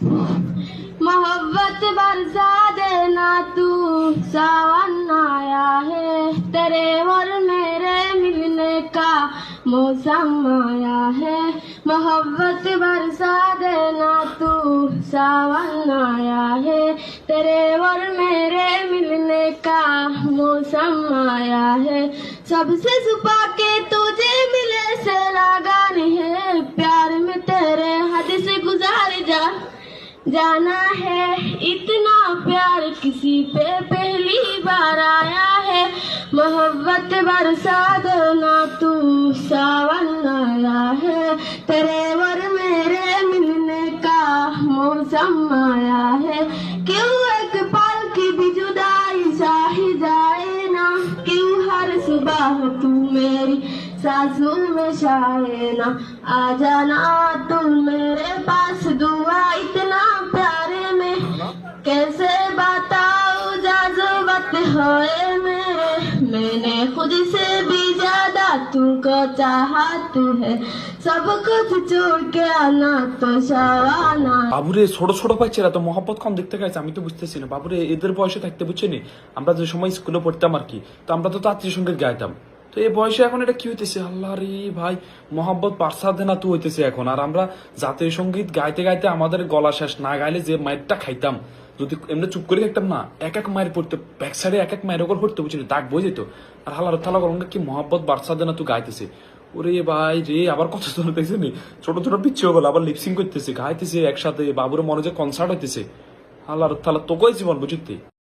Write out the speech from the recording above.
मोहब्बत बरसा देना तू, सावन आया है तेरे और मेरे मिलने का मौसम आया है। मोहब्बत बरसा देना तू, सावन आया है तेरे और मेरे मिलने का मौसम आया है। सबसे छुपा के तुझे मिले से लगानी है, प्यार में तेरे हद से गुजार जाना है। इतना प्यार किसी पे पहली बार आया है। मोहब्बत बरसा देना तू, सावन आया है तेरे और मेरे मिलने का मौसम आया है। क्यों एक पल की भी जुदाई सही जाए ना, क्यों हर सुबह तू मेरी सांसों में छाए ना। आ जाना तू मेरे पास, दुआ इतना प्यारे में कैसे बताऊं जज्बात होए मेरे। मैंने खुद से भी ज्यादा तुमको चाहा, तू है सब कुछ छोड़ के आना तो शावाना। বাবুরে ছোট ছোট বাচ্চারা তো মহব্বত কম দেখতে গেছে, আমি তো বুঝতেছি না বাবুরে এদের বয়সে থাকতে বুঝছেনি। আমরা যে সময় স্কুলে পড়তাম আর কি, তো আমরা তো আত্মীয় সঙ্গীত গাইতাম, তো এই বয়সে এখন এটা কি হইতেছে? আল্লাহ রে ভাই, মহব্বত পারসাদে না তো হইতেছে এখন। আর আমরা জাতীয় সঙ্গীত গাইতে গাইতে আমাদের গলা শেষ, না গাইলে যে মায়েরটা খাইতাম, যদি এমনি চুপ করে থাকতাম না, এক এক মায়ের পড়তে ব্যাক সাইডে এক এক মায়ের ওপর পড়তে বুঝলি, দাগ বই যেত। আর হালার থালা গলঙ্গা কি মহব্বত বারসাদে না তুই গাইতেছে। ওরে ভাই রে, আবার কত জন দেখছেন ছোট ছোট পিচ্ছি হয়ে গেল, আবার লিপসিং করতেছে, গাইতেছে একসাথে, বাবুর মনে যে কনসার্ট হইতেছে। আল্লাহর তালা তোকেই জীবন বুঝতে।